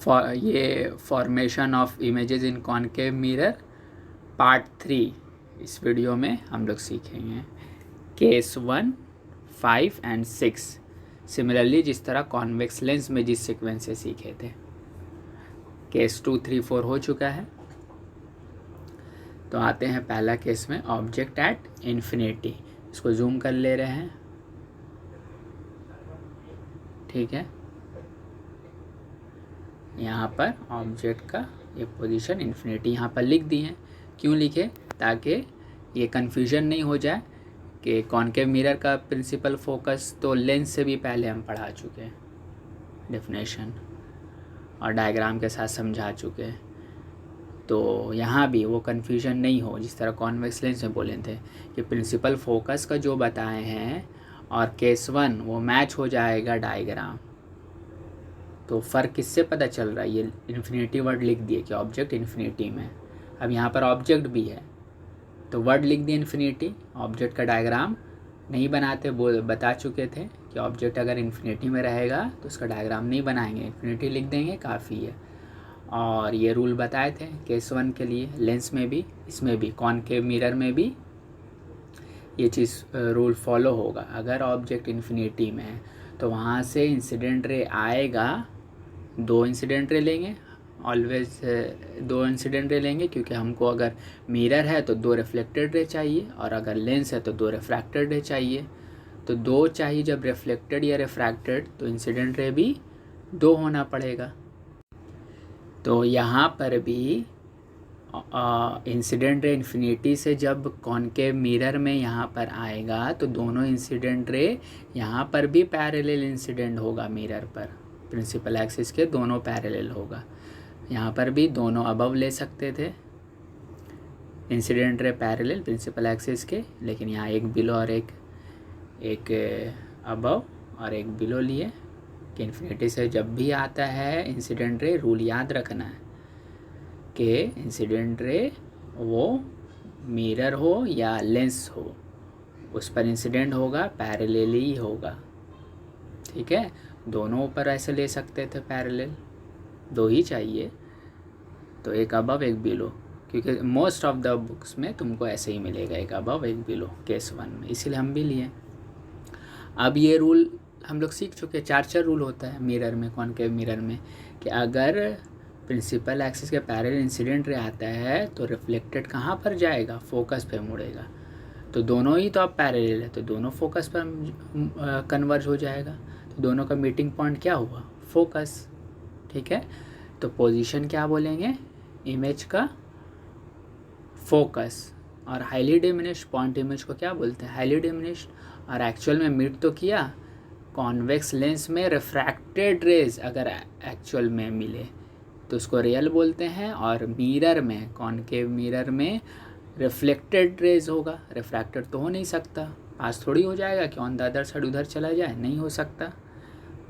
ये formation of images in concave mirror part 3 इस video में हम लोग सीखेंगे केस 1, 5 एंड 6। सिमिलरली जिस तरह कॉन्वेक्स लेंस में जिस सीक्वेंस से सीखे थे, केस 2, 3, 4 हो चुका है। तो आते हैं पहला केस में, ऑब्जेक्ट एट इन्फिनिटी। इसको जूम कर ले रहे हैं, ठीक है। यहाँ पर ऑब्जेक्ट का ये पोजीशन इन्फिनिटी यहाँ पर लिख दी है। क्यों लिखे? ताकि ये कन्फ्यूजन नहीं हो जाए कि कॉनकेव मिरर का प्रिंसिपल फोकस तो लेंस से भी पहले हम पढ़ा चुके हैं, डेफिनेशन और डायग्राम के साथ समझा चुके हैं। तो यहाँ भी वो कन्फ्यूजन नहीं हो, जिस तरह कॉन्वेक्स लेंस में बोले थे कि प्रिंसिपल फोकस का जो बताए हैं और केस 1 वो मैच हो जाएगा डायग्राम। तो फ़र्क किससे पता चल रहा है? ये इन्फिनिटी वर्ड लिख दिए कि ऑब्जेक्ट इन्फिनिटी में। अब यहाँ पर ऑब्जेक्ट भी है तो वर्ड लिख दिए इन्फिनिटी। ऑब्जेक्ट का डायग्राम नहीं बनाते, बता चुके थे कि ऑब्जेक्ट अगर इन्फिनिटी में रहेगा तो उसका डायग्राम नहीं बनाएंगे, इन्फिनिटी लिख देंगे, काफ़ी है। और ये रूल बताए थे केस 1 के लिए, लेंस में भी, इसमें भी, कॉनकेव मिरर में भी ये चीज़ रूल फॉलो होगा। अगर ऑब्जेक्ट इन्फिनिटी में है तो वहाँ से इंसिडेंट रे आएगा, 2 इंसिडेंट रे लेंगे, ऑलवेज 2 इंसिडेंट रे लेंगे, क्योंकि हमको अगर मिरर है तो 2 रिफ्लेक्टेड रे चाहिए और अगर लेंस है तो 2 रिफ्रैक्टेड रे चाहिए। तो 2 चाहिए जब रिफ्लेक्टेड या रिफ्रैक्टेड, तो इंसिडेंट रे भी 2 होना पड़ेगा। तो यहाँ पर भी इंसिडेंट रे इन्फिनिटी से जब कॉनकेव मिरर में यहाँ पर आएगा तो दोनों इंसिडेंट रे यहाँ पर भी पैरेलल इंसिडेंट होगा मिरर पर, प्रिंसिपल एक्सिस के दोनों पैरेलल होगा। यहाँ पर भी दोनों अबव ले सकते थे, incident ray parallel principal axis के, लेकिन यहाँ एक बिलो और एक अबव और एक बिलो लिए कि इन्फिनिटी से जब भी आता है इंसिडेंट रे, रूल याद रखना है कि इंसिडेंट रे वो मिरर हो या लेंस हो, उस पर इंसिडेंट होगा, पैरेलली होगा, ठीक है। दोनों ऊपर ऐसे ले सकते थे पैरेलल, 2 ही चाहिए, तो एक अबव एक बिलो, क्योंकि मोस्ट ऑफ द बुक्स में तुमको ऐसे ही मिलेगा, एक अबव एक बिलो केस 1 में, इसीलिए हम भी लिए। अब ये रूल हम लोग सीख चुके, 4 रूल होता है मिरर में, कॉनकेव मिरर में, कि अगर प्रिंसिपल एक्सिस के पैरेलल इंसिडेंट रे आता है तो रिफ्लेक्टेड कहाँ पर जाएगा? फोकस पे मुड़ेगा। तो दोनों ही तो अब पैरेलल है तो दोनों फोकस पर कन्वर्ज हो जाएगा। तो दोनों का मीटिंग पॉइंट क्या हुआ? फोकस, ठीक है। तो पोजीशन क्या बोलेंगे? इमेज का फोकस। और हाईली डिमिनिश्ड पॉइंट इमेज को क्या बोलते हैं? Highly diminished. और एक्चुअल में मीट तो किया, कॉन्वेक्स लेंस में रिफ्रैक्टेड रेज अगर एक्चुअल में मिले तो उसको रियल बोलते हैं, और मिरर में, कॉनकेव मिरर में रिफ्लेक्टेड रेज होगा। रिफ्रैक्टेड तो हो नहीं सकता, पास थोड़ी हो जाएगा कि ऑन द अदर साइड उधर चला जाए, नहीं हो सकता,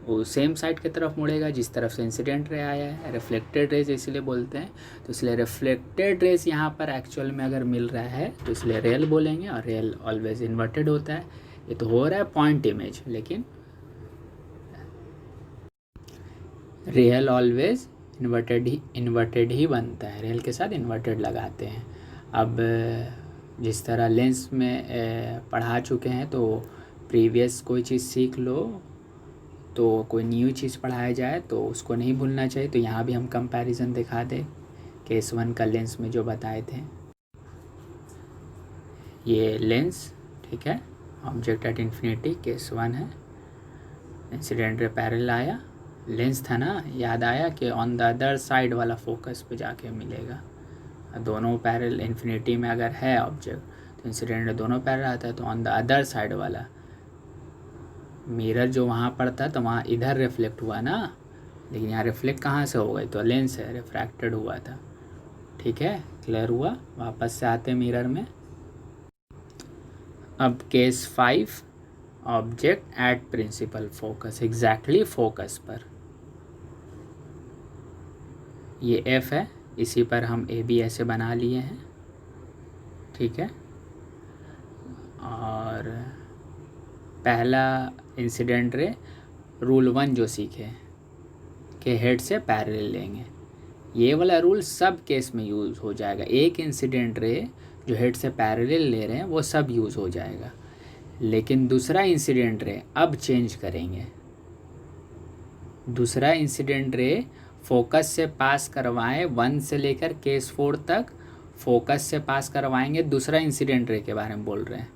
वो सेम साइड की तरफ मुड़ेगा जिस तरफ से इंसिडेंट रे आया है। रिफ्लेक्टेड रेज इसलिए बोलते हैं। तो इसलिए रिफ्लेक्टेड रेज यहाँ पर एक्चुअल में अगर मिल रहा है तो इसलिए रियल बोलेंगे, और रियल ऑलवेज इन्वर्टेड होता है। ये तो हो रहा है पॉइंट इमेज, लेकिन रियल ऑलवेज इन्वर्टेड ही बनता है, रियल के साथ इन्वर्टेड लगाते हैं। अब जिस तरह लेंस में पढ़ा चुके हैं, तो प्रीवियस कोई चीज़ सीख लो तो कोई न्यू चीज़ पढ़ाया जाए तो उसको नहीं भूलना चाहिए। तो यहाँ भी हम कंपैरिजन दिखा दें केस 1 का लेंस में जो बताए थे। ये लेंस, ठीक है, ऑब्जेक्ट एट इन्फिनिटी केस 1 है, इंसिडेंट रे पैरेलल आया, लेंस था ना, याद आया कि ऑन द अदर साइड वाला फोकस पे जाके मिलेगा। दोनों पैरेलल इन्फिनिटी में अगर है ऑब्जेक्ट तो इंसिडेंट दोनों पैरेलल आता है, तो ऑन द अदर साइड वाला मिरर जो वहाँ पर था तो वहाँ इधर रिफ्लेक्ट हुआ ना, लेकिन यहाँ रिफ्लेक्ट कहाँ से होगा? तो लेंस है, रिफ्रैक्टेड हुआ था, ठीक है, क्लियर हुआ। वापस से आते मिरर में। अब case 5, object at principal focus, exactly focus पर, ये F है, इसी पर हम ए बी ऐसे बना लिए हैं, ठीक है। और पहला इंसिडेंट रे रूल 1 जो सीखे के हेड से पैरेलल लेंगे। ये वाला रूल सब केस में यूज़ हो जाएगा। एक इंसिडेंट रे जो हेड से पैरेलल ले रहे हैं वो सब यूज़ हो जाएगा, लेकिन दूसरा इंसिडेंट रे अब चेंज करेंगे। दूसरा इंसिडेंट रे फोकस से पास करवाएं, 1 से लेकर केस 4 तक फोकस से पास करवाएंगे। दूसरा इंसिडेंट रे के बारे में बोल रहे हैं,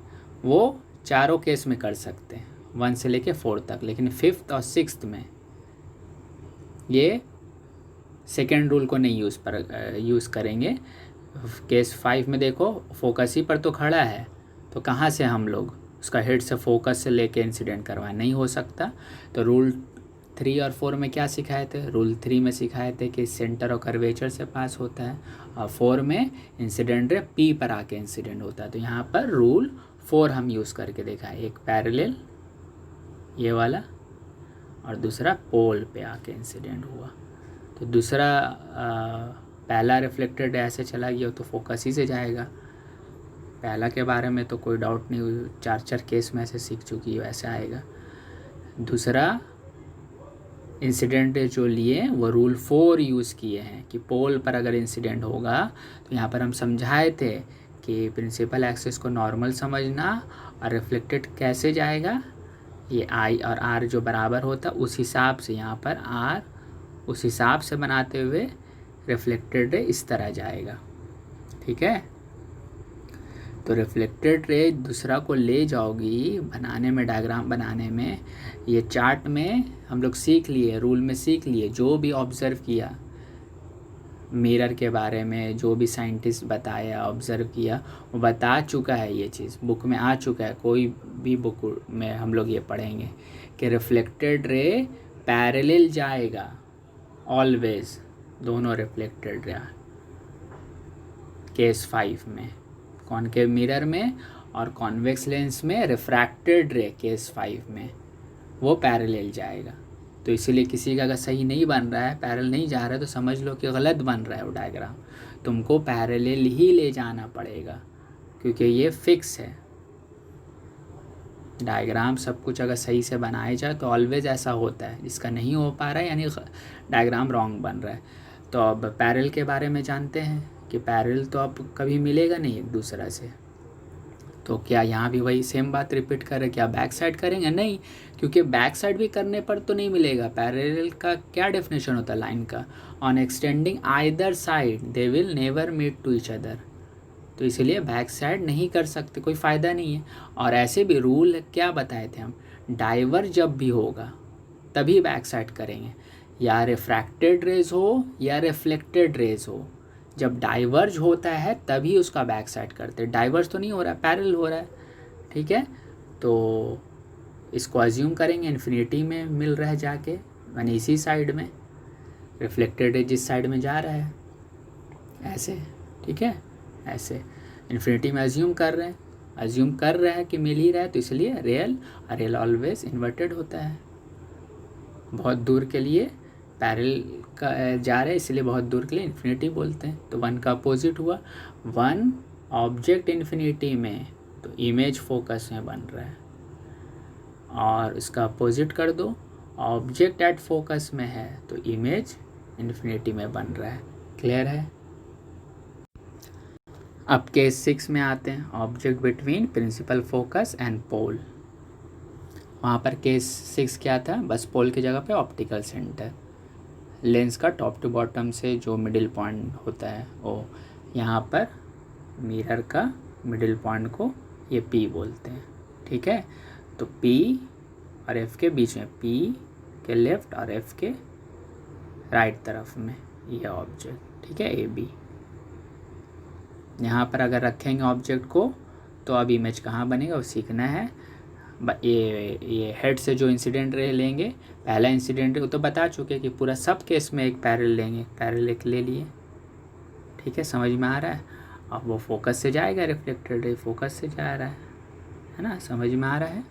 वो चारों केस में कर सकते हैं 1 से लेकर 4 तक, लेकिन 5th और 6th में ये सेकेंड रूल को नहीं यूज़ करेंगे। केस 5 में देखो फोकस ही पर तो खड़ा है, तो कहाँ से हम लोग उसका हेड से फोकस से लेके इंसिडेंट करवाएं, नहीं हो सकता। तो रूल 3 और 4 में क्या सिखाए थे? रूल 3 में सिखाए थे कि सेंटर और कर्वेचर से पास होता है, और 4 में इंसिडेंट रे पी पर आके इंसिडेंट होता है। तो यहाँ पर रूल 4 हम यूज़ करके देखा है, एक पैरेलल ये वाला और दूसरा पोल पे आके इंसिडेंट हुआ। तो दूसरा पहला रिफ्लेक्टेड ऐसे चला गया तो फोकस ही से जाएगा। पहला के बारे में तो कोई डाउट नहीं, 4 केस में ऐसे सीख चुकी है, वैसे आएगा। दूसरा इंसिडेंट जो लिए वो रूल 4 यूज़ किए हैं कि पोल पर अगर इंसिडेंट होगा तो यहाँ पर हम समझाए थे कि प्रिंसिपल एक्सिस को नॉर्मल समझना, और रिफ्लेक्टेड कैसे जाएगा, ये आई और आर जो बराबर होता उस हिसाब से, यहाँ पर आर उस हिसाब से बनाते हुए रिफ्लेक्टेड रे इस तरह जाएगा। ठीक है, तो रिफ्लेक्टेड रे दूसरा को ले जाओगी बनाने में, डायग्राम बनाने में। ये चार्ट में हम लोग सीख लिए, रूल में सीख लिए, जो भी ऑब्ज़र्व किया मिरर के बारे में, जो भी साइंटिस्ट बताया ऑब्ज़र्व किया वो बता चुका है, ये चीज़ बुक में आ चुका है। कोई भी बुक में हम लोग ये पढ़ेंगे कि रिफ्लेक्टेड रे पैरेलल जाएगा ऑलवेज, दोनों रिफ्लेक्टेड रे केस 5 में, कॉनकेव मिरर में और कॉन्वेक्स लेंस में रिफ्रैक्टेड रे केस 5 में वो पैरेलल जाएगा। तो इसीलिए किसी का अगर सही नहीं बन रहा है, पैरेलल नहीं जा रहा है, तो समझ लो कि गलत बन रहा है वो डायग्राम। तुमको पैरेलल ही ले जाना पड़ेगा, क्योंकि ये फिक्स है डायग्राम। सब कुछ अगर सही से बनाया जाए तो ऑलवेज ऐसा होता है, जिसका नहीं हो पा रहा है यानी डायग्राम रॉन्ग बन रहा है। तो अब पैरेलल के बारे में जानते हैं कि पैरेलल तो अब कभी मिलेगा नहीं एक दूसरा से। तो क्या यहाँ भी वही सेम बात रिपीट करें, क्या बैक साइड करेंगे? नहीं, क्योंकि बैक साइड भी करने पर तो नहीं मिलेगा। पैरेलल का क्या डेफिनेशन होता है लाइन का? On extending either side they will never meet to each other. तो इसलिए बैक साइड नहीं कर सकते, कोई फ़ायदा नहीं है। और ऐसे भी रूल क्या बताए थे हम, डाइवर्ज जब भी होगा तभी बैक साइड करेंगे, या रिफ्रैक्टेड रेज हो या रिफ्लेक्टेड रेज हो। जब डाइवर्ज होता है तभी उसका बैक साइड करते हैं। डाइवर्ज तो नहीं हो रहा है, पैरेलल हो रहा है। ठीक है, तो इसको अज्यूम करेंगे इन्फिनिटी में मिल रहा है जाके, यानी इसी साइड में रिफ्लेक्टेड रेज जिस साइड में जा रहा है, ऐसे। ठीक है, ऐसे इन्फिनिटी में अज्यूम कर रहे हैं कि मिल ही रहा है, तो इसलिए रियल ऑलवेज इन्वर्टेड होता है। बहुत दूर के लिए पैरेलल का जा रहे हैं, इसलिए बहुत दूर के लिए इन्फिनिटी बोलते हैं। तो 1 का अपोजिट हुआ, 1 ऑब्जेक्ट इन्फिनिटी में तो इमेज फोकस में बन रहा है, और इसका अपोजिट कर दो, ऑब्जेक्ट एट फोकस में है तो इमेज इन्फिनिटी में बन रहा है। क्लियर है? अब केस 6 में आते हैं, object between principal focus and pole. वहाँ पर केस 6 क्या था? बस पोल की जगह पे ऑप्टिकल सेंटर, लेंस का टॉप टू बॉटम से जो मिडिल पॉइंट होता है वो, यहाँ पर मिरर का मिडिल पॉइंट को ये P बोलते हैं। ठीक है, तो P और F के बीच में, P के लेफ्ट और F के राइट तरफ में ये ऑब्जेक्ट। ठीक है, AB। यहाँ पर अगर रखेंगे ऑब्जेक्ट को तो अब इमेज कहाँ बनेगा वो सीखना है। ये हेड से जो इंसिडेंट रे लेंगे, पहला इंसिडेंट रे तो बता चुके कि पूरा सब केस में एक पैरेलल लेंगे, पैरेलल एक ले लिए। ठीक है, समझ में आ रहा है? अब वो फोकस से जाएगा, रिफ्लेक्टेड रे फोकस से जा रहा है ना, समझ में आ रहा है?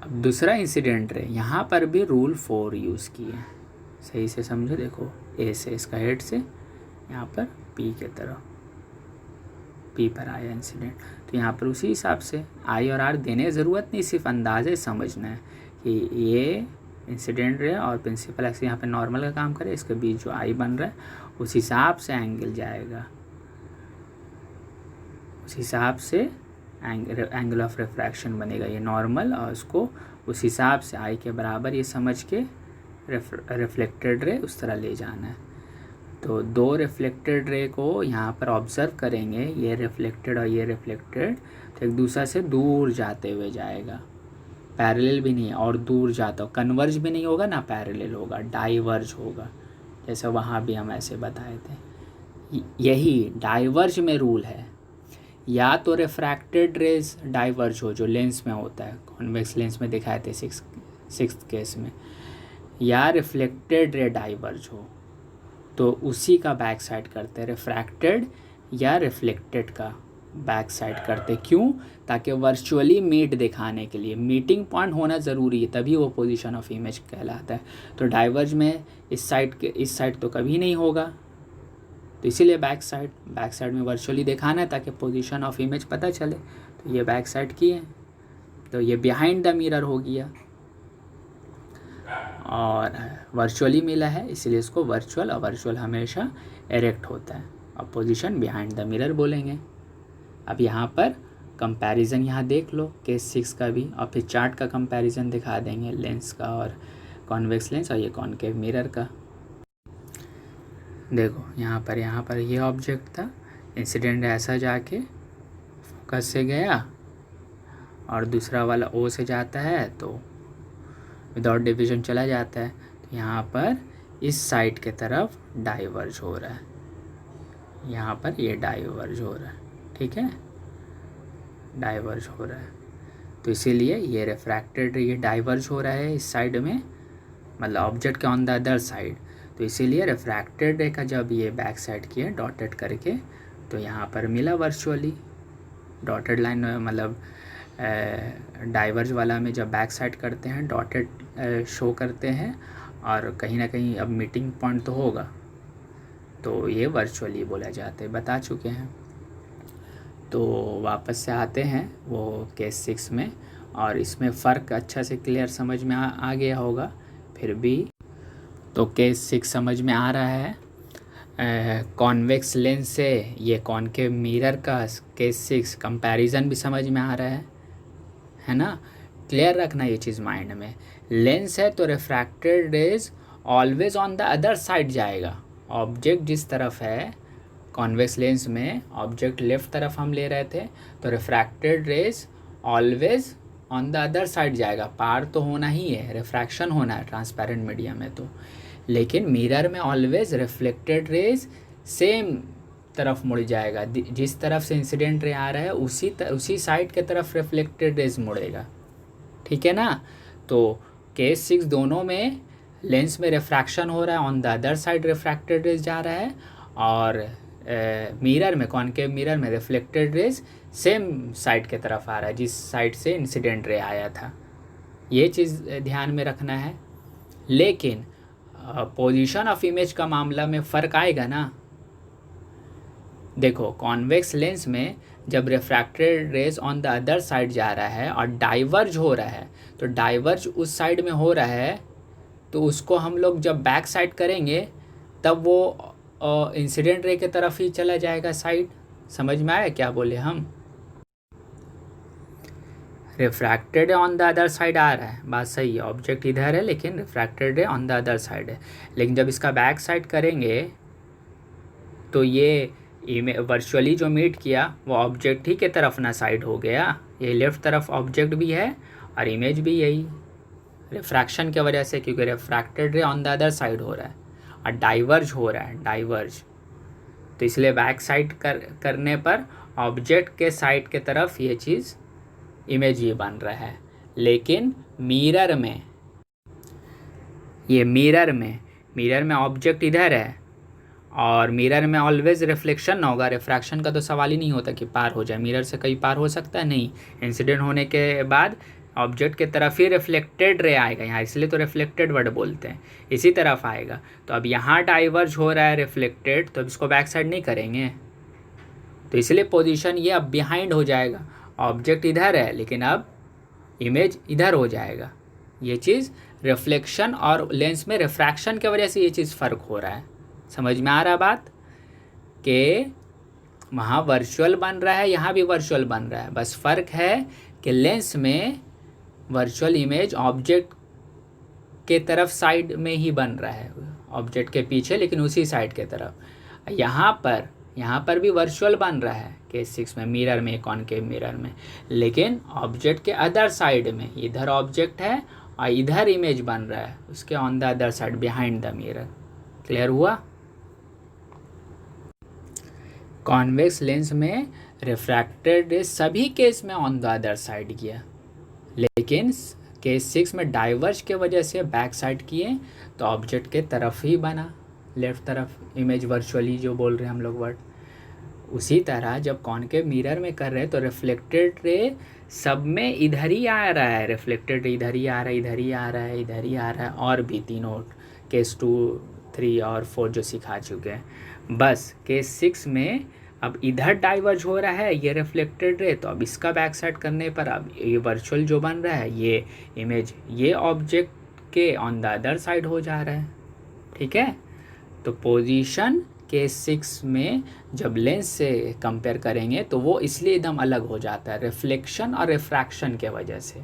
अब दूसरा इंसिडेंट रे, यहाँ पर भी रूल 4 यूज़ किए, सही से समझो। देखो, ए से इसका हेड से यहाँ पर P के तरफ, P पर आया इंसिडेंट, तो यहाँ पर उसी हिसाब से I और R देने की ज़रूरत नहीं, सिर्फ अंदाज़े समझना है कि ये इंसिडेंट रे और प्रिंसिपल एक्सिस यहाँ पे नॉर्मल का काम करे, इसके बीच जो आई बन रहा है उस हिसाब से एंगल जाएगा, उस हिसाब से एंगल ऑफ रिफ्रैक्शन बनेगा ये नॉर्मल, और उसको उस हिसाब से आई के बराबर ये समझ के रिफ्लेक्टेड रे उस तरह ले जाना है। तो दो रिफ्लेक्टेड रे को यहाँ पर ऑब्ज़र्व करेंगे, ये रिफ्लेक्टेड और ये रिफ्लेक्टेड, तो एक दूसरे से दूर जाते हुए जाएगा, पैरेलल भी नहीं है और दूर जाता हो, कन्वर्ज भी नहीं होगा ना पैरेलल होगा, डाइवर्ज होगा, जैसे वहाँ भी हम ऐसे बताए थे। यही डाइवर्ज में रूल है, या तो रिफ्रैक्टेड रेज डाइवर्ज हो जो लेंस में होता है, कॉन्वेक्स लेंस में दिखाए थे सिक्स्थ केस में, या रिफ्लेक्टेड रे डाइवर्ज हो, तो उसी का बैक साइड करते हैं, रिफ्रैक्टेड या रिफ्लेक्टेड का बैक साइड करते। क्यों? ताकि वर्चुअली मीट दिखाने के लिए मीटिंग पॉइंट होना ज़रूरी है, तभी वो पोजीशन ऑफ इमेज कहलाता है। तो डाइवर्ज में इस साइड तो कभी नहीं होगा, तो इसीलिए बैक साइड में वर्चुअली दिखाना है ताकि पोजीशन ऑफ इमेज पता चले। तो ये बैक साइड की है, तो ये बिहाइंड द मिरर हो गया, और वर्चुअली मिला है इसलिए इसको वर्चुअल, और वर्चुअल हमेशा एरेक्ट होता है, और पोजीशन बिहाइंड द मिरर बोलेंगे। अब यहाँ पर कंपैरिजन यहाँ देख लो केस 6 का भी, और फिर चार्ट का कंपैरिजन दिखा देंगे लेंस का और कॉन्वेक्स लेंस और ये कॉनकेव मिरर का। देखो यहाँ पर ये ऑब्जेक्ट था, इंसिडेंट ऐसा जाके फोकस से गया, और दूसरा वाला ओ से जाता है तो विदाउट डिवीजन चला जाता है, तो यहाँ पर इस साइड के तरफ डाइवर्ज हो रहा है, यहाँ पर ये डाइवर्ज हो रहा है, ठीक है, डाइवर्ज हो रहा है। तो इसीलिए ये रिफ्रैक्टेड ये डाइवर्ज हो रहा है इस साइड में, मतलब ऑब्जेक्ट के ऑन द अदर साइड, तो इसीलिए रिफ्रैक्टेड रे का जब ये बैक साइड किया डॉटेड करके, तो यहाँ पर मिला वर्चुअली डॉटेड लाइन, मतलब डाइवर्ज वाला में जब बैक साइड करते हैं डॉटेड शो करते हैं, और कहीं ना कहीं अब मीटिंग पॉइंट तो होगा, तो ये वर्चुअली बोला जाता है, बता चुके हैं। तो वापस से आते हैं वो केस 6 में, और इसमें फ़र्क अच्छा से क्लियर समझ में आ गया होगा फिर भी। तो केस 6 समझ में आ रहा है, कॉन्वेक्स लेंस से ये कॉनकेव मिरर का केस 6 कंपैरिजन भी समझ में आ रहा है ना। क्लियर रखना ये चीज़ माइंड में, लेंस है तो refracted rays always on the other side जाएगा, ऑब्जेक्ट जिस तरफ है कॉन्वेक्स लेंस में ऑब्जेक्ट लेफ्ट तरफ हम ले रहे थे, तो refracted rays always on the other side जाएगा, पार तो होना ही है, रिफ्रैक्शन होना है ट्रांसपेरेंट मीडियम में तो, लेकिन मिरर में ऑलवेज रिफ्लेक्टेड रेज सेम तरफ मुड़ जाएगा, जिस तरफ से इंसिडेंट रे आ रहा है उसी साइड के तरफ रिफ्लेक्टेड रेज मुड़ेगा, ठीक है ना। तो केस 6 दोनों में लेंस में रिफ्रैक्शन हो रहा है, on the other side refracted rays जा रहा है, और मिरर में कॉनकेव मिरर में रिफ्लेक्टेड रेज सेम साइड के तरफ आ रहा है जिस साइड से इंसिडेंट रे आया था, ये चीज़ ध्यान में रखना है। लेकिन पोजीशन ऑफ इमेज का मामला में फ़र्क आएगा ना। देखो कॉन्वेक्स लेंस में जब refracted rays on the other side जा रहा है और डाइवर्ज हो रहा है, तो डाइवर्ज उस साइड में हो रहा है, तो उसको हम लोग जब बैक साइड करेंगे तब वो इंसिडेंट रे के तरफ ही चला जाएगा साइड। समझ में आया क्या बोले हम? Refracted on the other side आ रहा है, बात सही है, ऑब्जेक्ट इधर है लेकिन रिफ्रैक्टेड है ऑन द अदर साइड है, लेकिन जब इसका बैक साइड करेंगे तो ये वर्चुअली जो मीट किया वो ऑब्जेक्ट ही के तरफ ना साइड हो गया, ये लेफ्ट तरफ ऑब्जेक्ट भी है और इमेज भी यही रिफ्रैक्शन की वजह से, क्योंकि रिफ्रैक्टेड रे ऑन द अदर साइड हो रहा है और डाइवर्ज हो रहा है, डाइवर्ज, तो इसलिए बैक साइड करने पर ऑब्जेक्ट के साइड के तरफ ये चीज़ इमेज ये बन रहा है। लेकिन मिरर में, ये मिरर में ऑब्जेक्ट इधर है और मिरर में ऑलवेज रिफ्लेक्शन ना होगा, रिफ्रैक्शन का तो सवाल ही नहीं होता कि पार हो जाए, मिरर से कहीं पार हो सकता है नहीं, इंसिडेंट होने के बाद ऑब्जेक्ट के तरफ ही रिफ्लेक्टेड रे आएगा यहाँ, इसलिए तो रिफ्लेक्टेड वर्ड बोलते हैं, इसी तरफ आएगा। तो अब यहाँ डाइवर्ज हो रहा है रिफ्लेक्टेड, तो अब इसको बैक साइड नहीं करेंगे, तो इसलिए पोजीशन ये अब बिहाइंड हो जाएगा, ऑब्जेक्ट इधर है लेकिन अब इमेज इधर हो जाएगा, ये चीज़ रिफ्लेक्शन और लेंस में रिफ्रैक्शन की वजह से ये चीज़ फ़र्क हो रहा है। समझ में आ रहा बात कि वहाँ वर्चुअल बन रहा है, यहाँ भी वर्चुअल बन रहा है, बस फ़र्क है कि लेंस में वर्चुअल इमेज ऑब्जेक्ट के तरफ साइड में ही बन रहा है, ऑब्जेक्ट के पीछे लेकिन उसी साइड के तरफ। यहाँ पर भी वर्चुअल बन रहा है केस 6 में, मिरर में, कॉनकेव मिरर में, लेकिन ऑब्जेक्ट के अदर साइड में। इधर ऑब्जेक्ट है और इधर इमेज बन रहा है उसके on the other side behind the mirror. Clear हुआ? कॉन्वेक्स लेंस में रिफ्रैक्टेड रेज सभी केस में ऑन द अदर साइड किया, लेकिन केस 6 में डाइवर्ज के वजह से बैक साइड किए तो ऑब्जेक्ट के तरफ ही बना, लेफ्ट तरफ इमेज वर्चुअली जो बोल रहे हैं हम लोग वर्ड। उसी तरह जब कॉनकेव मिरर में कर रहे हैं तो रिफ्लेक्टेड रे सब में इधर ही आ रहा है, रिफ्लेक्टेड इधर ही आ रहा है, इधर ही आ रहा है, इधर ही आ रहा है, और भी तीनों केस 2, 3 और 4 जो सिखा चुके हैं। बस केस 6 में अब इधर डाइवर्ज हो रहा है ये रिफ्लेक्टेड रे, तो अब इसका बैक साइड करने पर अब ये वर्चुअल जो बन रहा है ये इमेज ये ऑब्जेक्ट के ऑन द अदर साइड हो जा रहा है। ठीक है, तो पोजीशन केस 6 में जब लेंस से कंपेयर करेंगे तो वो इसलिए एकदम अलग हो जाता है, रिफ्लेक्शन और रिफ्रैक्शन के वजह से।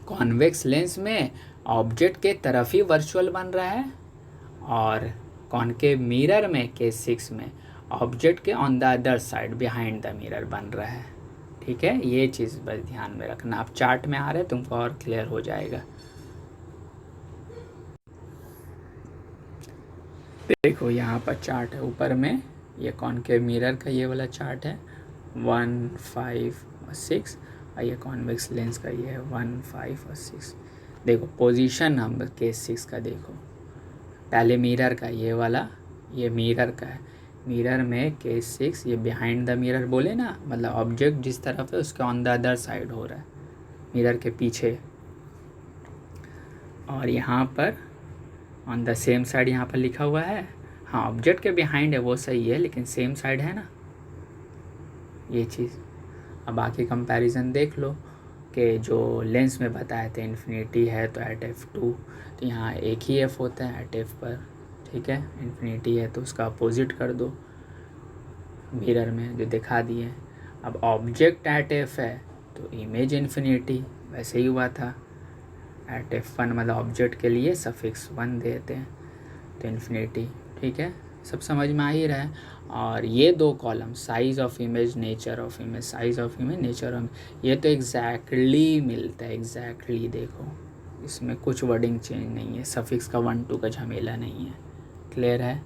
कॉन्वेक्स लेंस में ऑब्जेक्ट के तरफ ही वर्चुअल बन रहा है और कॉनकेव मिरर में केस 6 में ऑब्जेक्ट के on the other side behind the mirror बन रहा है। ठीक है, ये चीज़ बस ध्यान में रखना। आप चार्ट में आ रहे तुमको और क्लियर हो जाएगा। देखो यहाँ पर चार्ट है ऊपर में, ये कॉनकेव मिरर का ये वाला चार्ट है 1, 5 और 6, और ये कॉन्वेक्स लेंस का ये है 1, 5 और 6। देखो पोजीशन हम केस 6 का देखो, पहले मिरर का ये वाला, ये मिरर का है, मिरर में केस 6 ये बिहाइंड द मिरर बोले ना, मतलब ऑब्जेक्ट जिस तरफ है उसके ऑन द अदर साइड हो रहा है, मिरर के पीछे। और यहाँ पर ऑन द सेम साइड यहाँ पर लिखा हुआ है, हाँ ऑब्जेक्ट के बिहाइंड है वो सही है, लेकिन सेम साइड है ना ये चीज़। अब बाकी कंपैरिजन देख लो कि जो लेंस में बताए थे इन्फिनिटी है तो एट f2, तो यहाँ एक ही f होता है एट f पर। ठीक है, इन्फिनिटी है तो उसका अपोजिट कर दो मिरर में जो दिखा दिए। अब ऑब्जेक्ट एट f है तो इमेज इन्फिनिटी, वैसे ही हुआ था एट f1, मतलब ऑब्जेक्ट के लिए सफिक्स 1 देते हैं तो इन्फिनिटी। ठीक है, सब समझ में आ ही रहा है। और ये दो column size of image, nature of image, size of image, nature of, ये तो एग्जैक्टली मिलता है, एग्जैक्टली देखो इसमें कुछ वर्डिंग चेंज नहीं है, सफिक्स का 1, 2 का झमेला नहीं है। क्लियर है?